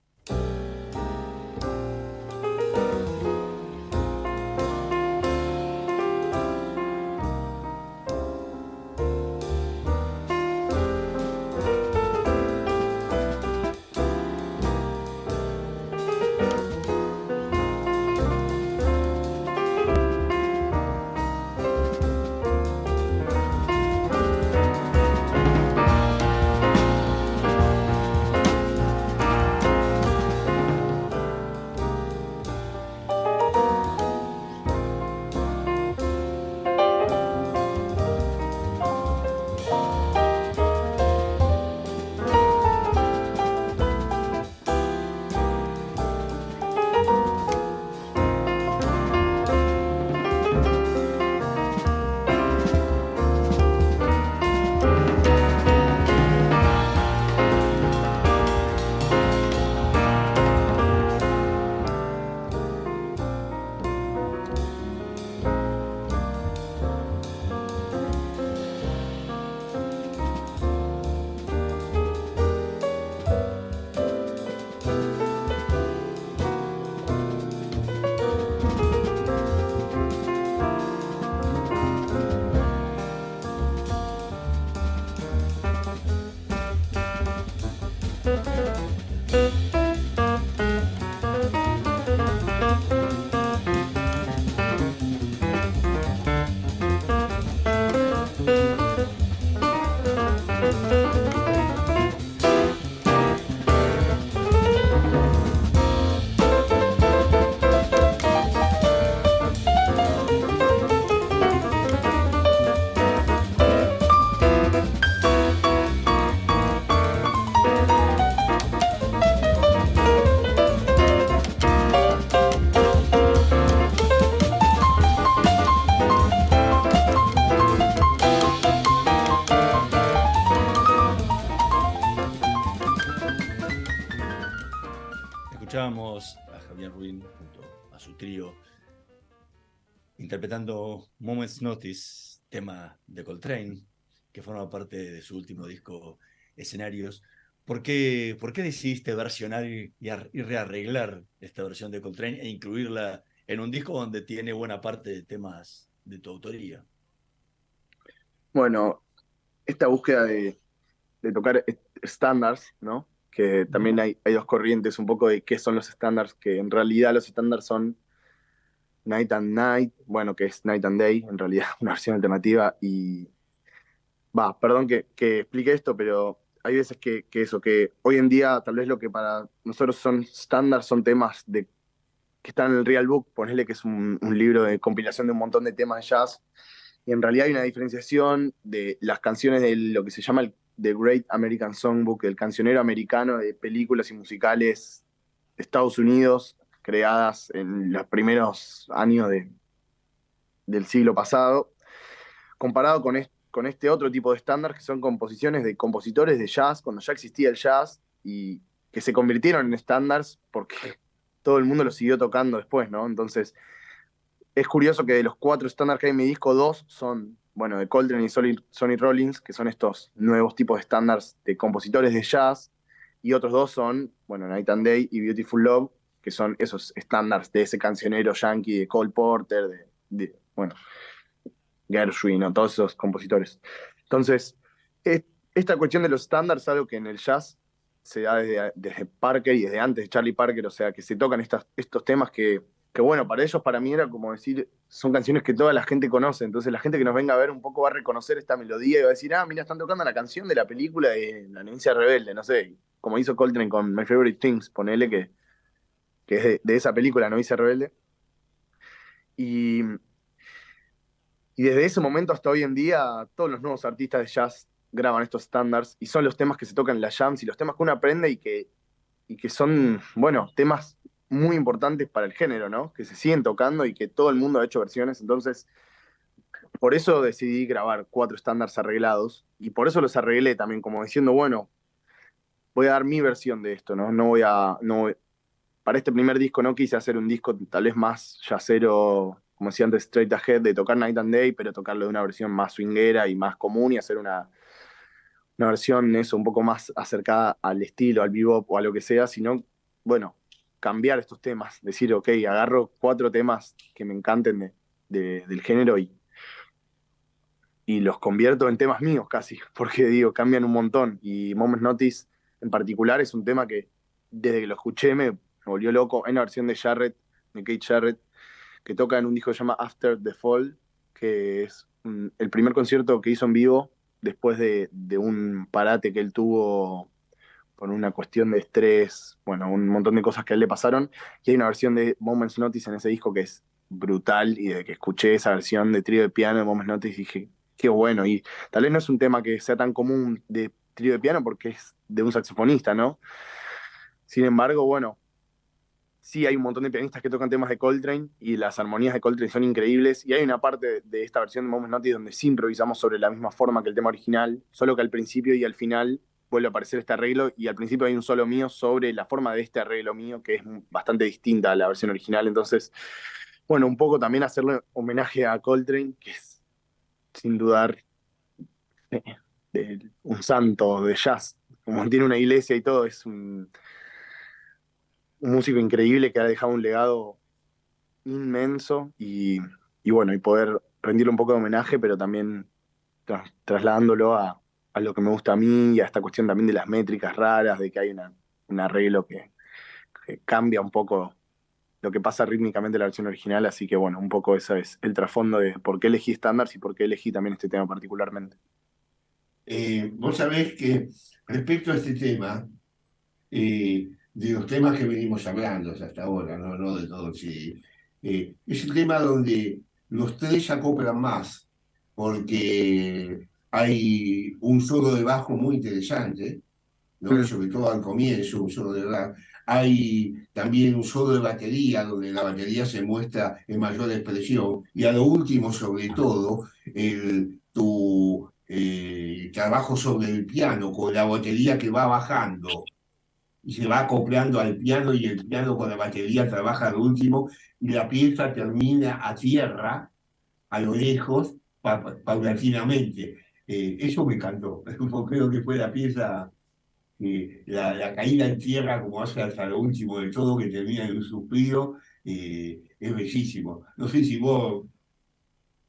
Fabián Ruin, junto a su trío, interpretando Moment's Notice, tema de Coltrane, que forma parte de su último disco Escenarios. ¿Por qué decidiste versionar y rearreglar esta versión de Coltrane e incluirla en un disco donde tiene buena parte de temas de tu autoría? Bueno, esta búsqueda de tocar estándares, ¿no? Que también hay dos corrientes un poco de qué son los estándares, que en realidad los estándares son Night and Night, bueno, que es Night and Day, en realidad una versión alternativa, y perdón que explique esto, pero hay veces que hoy en día tal vez lo que para nosotros son estándares son temas que están en el Real Book, ponele que es un libro de compilación de un montón de temas de jazz, y en realidad hay una diferenciación de las canciones de lo que se llama el The Great American Songbook, el cancionero americano de películas y musicales de Estados Unidos, creadas en los primeros años del siglo pasado, comparado con este otro tipo de estándar, que son composiciones de compositores de jazz, cuando ya existía el jazz, y que se convirtieron en estándares porque todo el mundo lo siguió tocando después, ¿no? Entonces, es curioso que de los 4 estándares que hay en mi disco, 2 son, bueno, de Coltrane y Sonny Rollins, que son estos nuevos tipos de estándares de compositores de jazz, y otros 2 son, bueno, Night and Day y Beautiful Love, que son esos estándares de ese cancionero yankee, de Cole Porter, bueno, Gershwin, ¿no? Todos esos compositores. Entonces, esta cuestión de los estándares es algo que en el jazz se da desde Parker y desde antes de Charlie Parker, o sea, que se tocan estos temas que bueno, para ellos, para mí era como decir, son canciones que toda la gente conoce, entonces la gente que nos venga a ver un poco va a reconocer esta melodía y va a decir, mira, están tocando la canción de la película de La Novicia Rebelde, no sé, como hizo Coltrane con My Favorite Things, ponele que es de esa película, La Novicia Rebelde. Y desde ese momento hasta hoy en día, todos los nuevos artistas de jazz graban estos estándares y son los temas que se tocan en las jams y los temas que uno aprende y que son, bueno, temas muy importantes para el género, ¿no? Que se siguen tocando y que todo el mundo ha hecho versiones. Entonces, por eso decidí grabar 4 estándares arreglados y por eso los arreglé también, como diciendo, bueno, voy a dar mi versión de esto, ¿no? Para este primer disco no quise hacer un disco tal vez más jazzero, como decía antes, straight ahead, de tocar Night and Day, pero tocarlo de una versión más swinguera y más común y hacer una versión eso un poco más acercada al estilo, al bebop o a lo que sea, sino, bueno, cambiar estos temas, decir, ok, agarro 4 temas que me encanten del género y los convierto en temas míos casi, porque digo, cambian un montón. Y Moment's Notice en particular es un tema que desde que lo escuché me volvió loco. Hay una versión de Keith Jarrett, que toca en un disco que se llama After the Fall, que es el primer concierto que hizo en vivo después de un parate que él tuvo por una cuestión de estrés, bueno, un montón de cosas que a él le pasaron, y hay una versión de Moment's Notice en ese disco que es brutal, y desde que escuché esa versión de trío de piano de Moment's Notice dije, qué bueno, y tal vez no es un tema que sea tan común de trío de piano porque es de un saxofonista, ¿no? Sin embargo, bueno, sí hay un montón de pianistas que tocan temas de Coltrane, y las armonías de Coltrane son increíbles, y hay una parte de esta versión de Moment's Notice donde sí improvisamos sobre la misma forma que el tema original, solo que al principio y al final vuelve a aparecer este arreglo, y al principio hay un solo mío sobre la forma de este arreglo mío, que es bastante distinta a la versión original. Entonces, bueno, un poco también hacerle homenaje a Coltrane, que es, sin dudar, un santo de jazz, como tiene una iglesia y todo, es un músico increíble que ha dejado un legado inmenso, y bueno, y poder rendirle un poco de homenaje, pero también trasladándolo a lo que me gusta a mí y a esta cuestión también de las métricas raras, de que hay un arreglo que cambia un poco lo que pasa rítmicamente en la versión original, así que bueno, un poco ese es el trasfondo de por qué elegí estándares y por qué elegí también este tema particularmente. Vos sabés que respecto a este tema, de los temas que venimos hablando hasta ahora, no de todos, es el tema donde los 3 se acoplan más, porque hay un solo de bajo muy interesante, ¿no? Sobre todo al comienzo, un solo de bajo. Hay también un solo de batería, donde la batería se muestra en mayor expresión, y a lo último, sobre todo, tu trabajo sobre el piano, con la batería que va bajando, y se va acoplando al piano y el piano con la batería trabaja al último y la pieza termina a tierra, a lo lejos, paulatinamente. Eso me encantó. Yo creo que fue la pieza, la caída en tierra, como hace hasta lo último de todo, que termina en un suspiro, es bellísimo. No sé si vos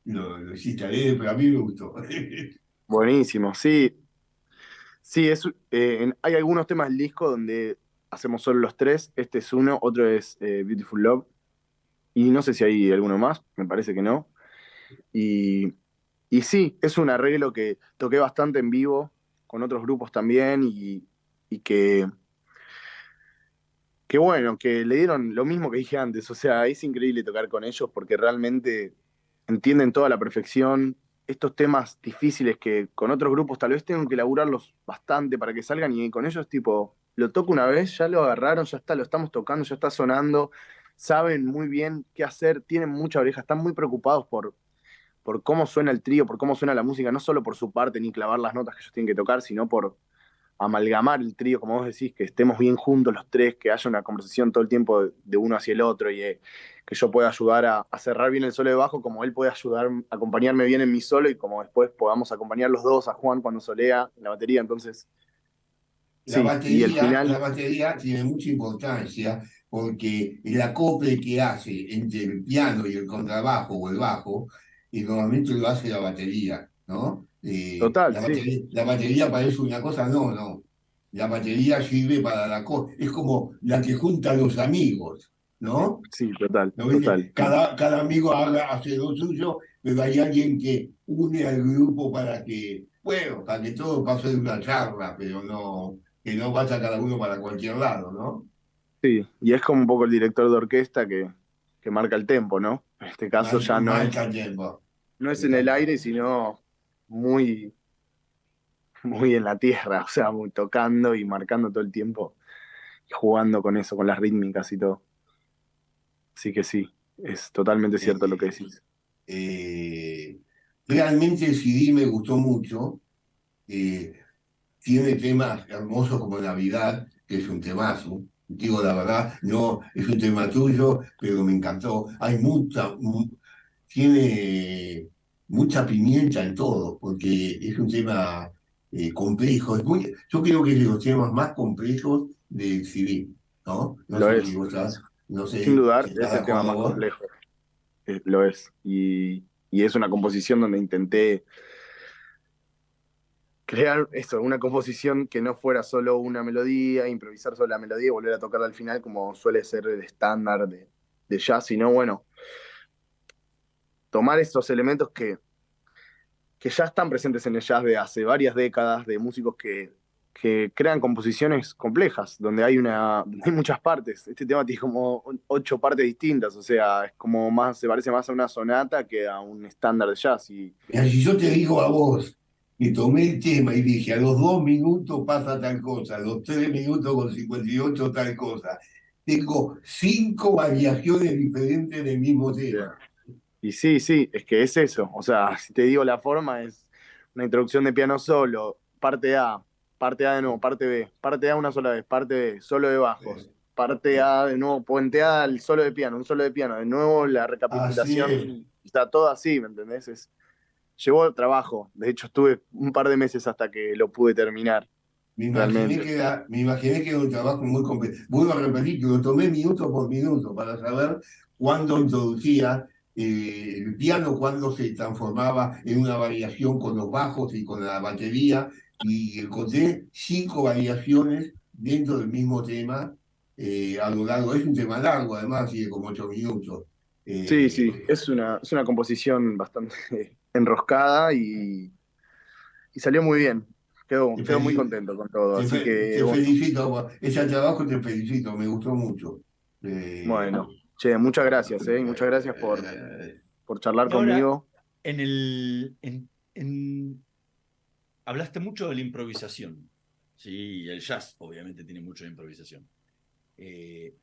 lo hiciste a leer, pero a mí me gustó. Buenísimo, sí. Sí, hay algunos temas del disco donde hacemos solo los tres. Este es uno, otro es Beautiful Love. Y no sé si hay alguno más, me parece que no. Y, y sí, es un arreglo que toqué bastante en vivo con otros grupos también y que bueno, que le dieron lo mismo que dije antes. O sea, es increíble tocar con ellos porque realmente entienden toda la perfección. Estos temas difíciles que con otros grupos tal vez tengan que laburarlos bastante para que salgan y con ellos tipo, lo toco una vez, ya lo agarraron, ya está, lo estamos tocando, ya está sonando, saben muy bien qué hacer, tienen mucha oreja, están muy preocupados por cómo suena el trío, por cómo suena la música, no solo por su parte ni clavar las notas que ellos tienen que tocar, sino por amalgamar el trío, como vos decís, que estemos bien juntos los tres, que haya una conversación todo el tiempo de uno hacia el otro y que yo pueda ayudar a cerrar bien el solo de bajo, como él puede ayudar a acompañarme bien en mi solo y como después podamos acompañar los dos a Juan cuando solea en la batería. Entonces, sí, y el La final, batería tiene mucha importancia porque el acople que hace entre el piano y el contrabajo o el bajo, y normalmente lo hace la batería, ¿no? total, sí, La batería parece una cosa, no, no. La batería sirve para la cosa, es como la que junta a los amigos, ¿no? sí, total, ¿No viste? total. Cada amigo hace lo suyo, pero hay alguien que une al grupo para que, bueno, para que todo pase de una charla, pero no, que no vaya cada uno para cualquier lado, ¿no? Sí, y es como un poco el director de orquesta que marca el tempo, ¿no? En este caso ya Marca el tiempo. no es en el Exacto. aire, sino muy, muy en la tierra, o sea, muy tocando y marcando todo el tiempo y jugando con eso, con las rítmicas y todo. Así que sí, es totalmente cierto lo que Eh, decís. eh, Realmente el CD me gustó mucho. eh, Tiene temas hermosos como Navidad, que es un temazo. Digo la verdad, no es un tema tuyo, pero me encantó. Tiene mucha pimienta en todo, porque es un tema complejo. Yo creo que es de los temas más complejos del CD, ¿no? No Lo sé si es, vos estás, no sin sé si dudar, estás es de el tema acuerdo más vos. complejo, lo es. Y es una composición donde intenté crear eso, una composición que no fuera solo una melodía, improvisar sobre la melodía y volver a tocarla al final como suele ser el estándar de jazz, sino bueno, tomar esos elementos que ya están presentes en el jazz de hace varias décadas, de músicos que crean composiciones complejas, donde hay muchas partes. Este tema tiene como 8 partes distintas, o sea, es como más, se parece más a una sonata que a un estándar de jazz. Mira, si yo te digo a vos que tomé el tema y dije a los 2 minutos pasa tal cosa, a los 3 minutos con 58 tal cosa, tengo 5 variaciones diferentes del mismo tema. Y sí, sí, es que es eso. O sea, si te digo la forma, es una introducción de piano solo, parte A de nuevo, parte A una sola vez, parte B, solo de bajos, parte Eh, A de nuevo, puenteada al solo de piano, un solo de piano, de nuevo la Así es. recapitulación, está todo así, ¿me entendés? Llevó trabajo, de hecho estuve un par de meses hasta que lo pude terminar, realmente. Me imaginé que era un trabajo muy complejo. Vuelvo a repetir que lo tomé minuto por minuto para saber cuándo introducía el piano, cuándo se transformaba en una variación con los bajos y con la batería, y encontré 5 variaciones dentro del mismo tema a lo largo. Es un tema largo, además, tiene como 8 minutos. Sí, sí, Eh, es una composición bastante enroscada y salió muy bien. te, Quedo muy fel- contento con todo. Así que, Te felicito, ese trabajo te felicito, me gustó mucho. Eh, bueno, che, muchas gracias, ¿eh? Y muchas gracias eh, por charlar Y ahora, conmigo. en el, hablaste mucho de la improvisación, sí, y el jazz obviamente tiene mucho de improvisación.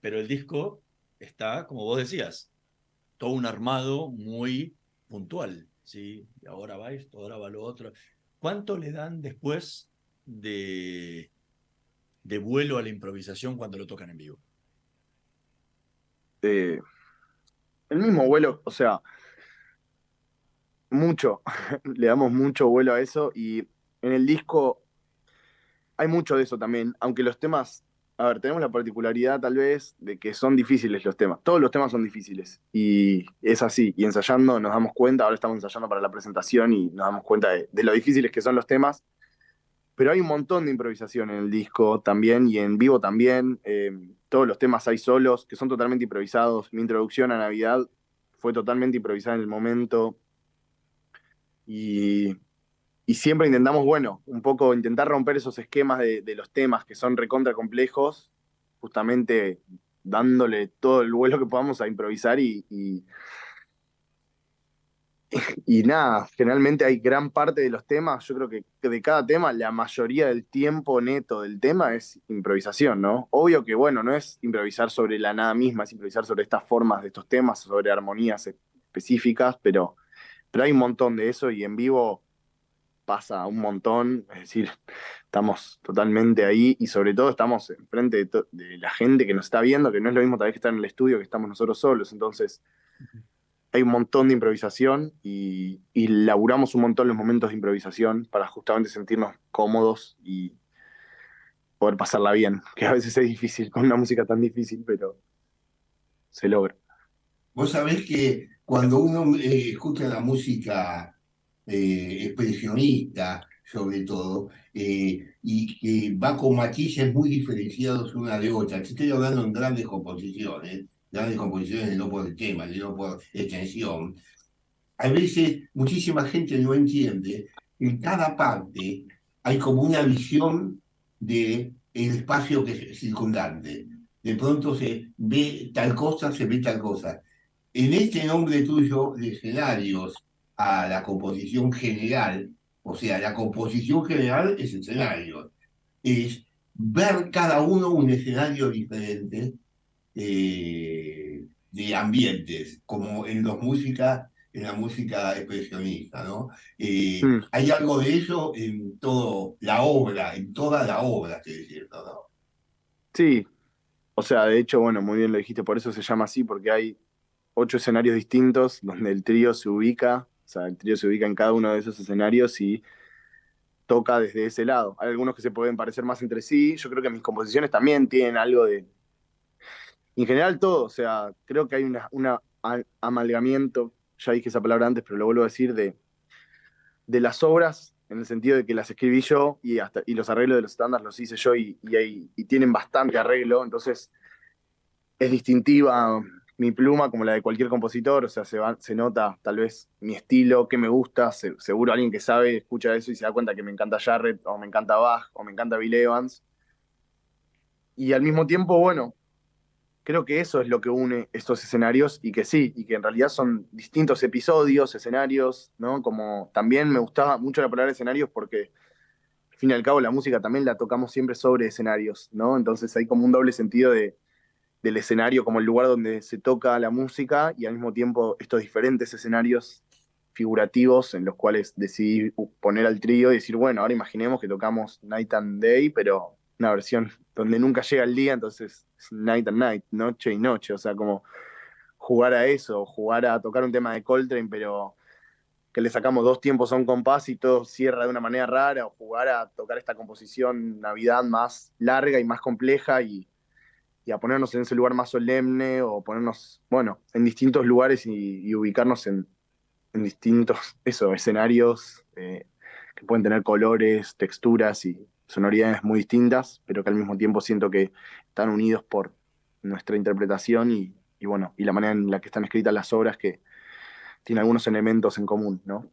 Pero el disco está, como vos decías, todo un armado muy puntual, ¿sí? Y ahora va esto, ahora va lo otro. ¿Cuánto le dan después de vuelo a la improvisación cuando lo tocan en vivo? El mismo vuelo, o sea, mucho, le damos mucho vuelo a eso y en el disco hay mucho de eso también, aunque los temas, a ver, tenemos la particularidad tal vez de que son difíciles los temas, todos los temas son difíciles y es así, y ensayando nos damos cuenta, ahora estamos ensayando para la presentación y nos damos cuenta de lo difíciles que son los temas, pero hay un montón de improvisación en el disco también y en vivo también, todos los temas hay solos que son totalmente improvisados, mi introducción a Navidad fue totalmente improvisada en el momento y y siempre intentamos, bueno, un poco intentar romper esos esquemas de los temas que son recontra complejos, justamente dándole todo el vuelo que podamos a improvisar y nada, generalmente hay gran parte de los temas, yo creo que de cada tema, la mayoría del tiempo neto del tema es improvisación, ¿no? Obvio que, bueno, no es improvisar sobre la nada misma, es improvisar sobre estas formas de estos temas, sobre armonías específicas, pero hay un montón de eso y en vivo pasa un montón, es decir, estamos totalmente ahí y sobre todo estamos enfrente de la gente que nos está viendo, que no es lo mismo tal vez que estar en el estudio que estamos nosotros solos, entonces hay un montón de improvisación y laburamos un montón los momentos de improvisación para justamente sentirnos cómodos y poder pasarla bien, que a veces es difícil con una música tan difícil, pero se logra. Vos sabés que cuando uno escucha la música expresionista, sobre todo, y que va con matices muy diferenciados una de otra. Estoy hablando en grandes composiciones no por el tema, sino por extensión. A veces muchísima gente no entiende que en cada parte hay como una visión del espacio que es circundante. De pronto se ve tal cosa, se ve tal cosa. En este nombre tuyo de escenarios a la composición general, o sea, la composición general es escenario, es ver cada uno un escenario diferente de ambientes, como en la música expresionista, ¿no? Hay algo de eso en toda la obra, que es cierto, ¿no? Sí, o sea, de hecho, bueno, muy bien lo dijiste, por eso se llama así, porque hay 8 escenarios distintos donde el trío se ubica, o sea, el trío se ubica en cada uno de esos escenarios y toca desde ese lado. Hay algunos que se pueden parecer más entre sí, yo creo que mis composiciones también tienen algo de... En general todo, o sea, creo que hay una amalgamiento, ya dije esa palabra antes, pero lo vuelvo a decir, de las obras, en el sentido de que las escribí yo y los arreglos de los estándares los hice yo y tienen bastante arreglo, entonces es distintiva mi pluma como la de cualquier compositor, o sea, se nota tal vez mi estilo, que me gusta, seguro alguien que sabe escucha eso y se da cuenta que me encanta Jarrett, o me encanta Bach, o me encanta Bill Evans. Y al mismo tiempo, bueno, creo que eso es lo que une estos escenarios y que sí, y que en realidad son distintos episodios, escenarios, ¿no? Como también me gustaba mucho la palabra escenarios porque al fin y al cabo la música también la tocamos siempre sobre escenarios, ¿no? Entonces hay como un doble sentido del escenario como el lugar donde se toca la música y al mismo tiempo estos diferentes escenarios figurativos en los cuales decidí poner al trío y decir, bueno, ahora imaginemos que tocamos Night and Day, pero una versión donde nunca llega el día, entonces es Night and Night, noche y noche, o sea, como jugar a eso, jugar a tocar un tema de Coltrane, pero que le sacamos 2 tiempos a un compás y todo cierra de una manera rara, o jugar a tocar esta composición Navidad más larga y más compleja y a ponernos en ese lugar más solemne o ponernos, bueno, en distintos lugares y ubicarnos en distintos escenarios que pueden tener colores, texturas y sonoridades muy distintas, pero que al mismo tiempo siento que están unidos por nuestra interpretación y bueno, y la manera en la que están escritas las obras que tienen algunos elementos en común, ¿no?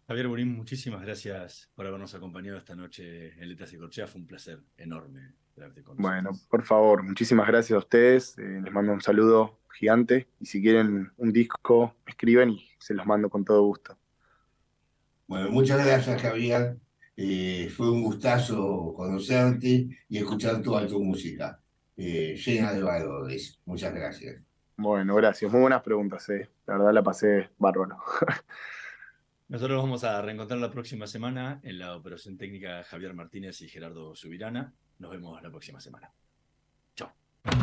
Javier Burín, muchísimas gracias por habernos acompañado esta noche en Letras y Corcheas. Fue un placer enorme tenerte con nosotros. Bueno, por favor, muchísimas gracias a ustedes. Les mando un saludo gigante y si quieren un disco, me escriben y se los mando con todo gusto. Bueno, muchas gracias, Javier. Fue un gustazo conocerte y escuchar toda tu música, llena de valores. Muchas gracias. Bueno, gracias. Muy buenas preguntas, La verdad la pasé bárbaro. Nosotros nos vamos a reencontrar la próxima semana en la operación técnica Javier Martínez y Gerardo Subirana. Nos vemos la próxima semana. Chao.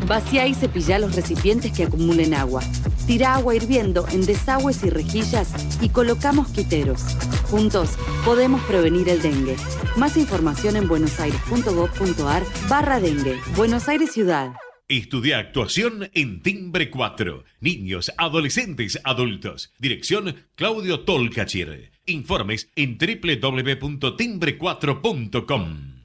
Vacía y cepilla los recipientes que acumulen agua. Tira agua hirviendo en desagües y rejillas y coloca mosquiteros. Juntos podemos prevenir el dengue. Más información en buenosaires.gov.ar/dengue. Buenos Aires Ciudad. Estudia actuación en Timbre 4. Niños, adolescentes, adultos. Dirección Claudio Tolcachir. Informes en www.timbre4.com.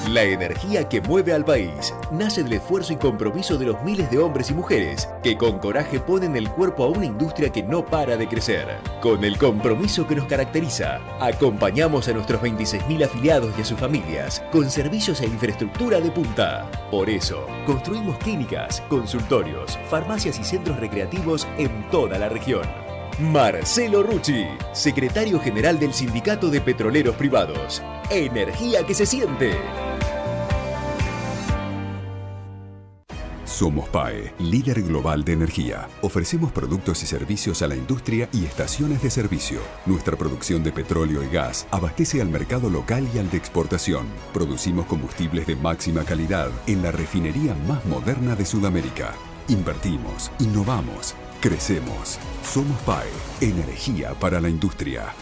La energía que mueve al país nace del esfuerzo y compromiso de los miles de hombres y mujeres que con coraje ponen el cuerpo a una industria que no para de crecer. Con el compromiso que nos caracteriza, acompañamos a nuestros 26.000 afiliados y a sus familias con servicios e infraestructura de punta. Por eso, construimos clínicas, consultorios, farmacias y centros recreativos en toda la región. Marcelo Rucci, secretario general del Sindicato de Petroleros Privados. Energía que se siente. Somos PAE, líder global de energía. Ofrecemos productos y servicios a la industria y estaciones de servicio. Nuestra producción de petróleo y gas abastece al mercado local y al de exportación. Producimos combustibles de máxima calidad en la refinería más moderna de Sudamérica. Invertimos, innovamos, crecemos. Somos PAE, energía para la industria.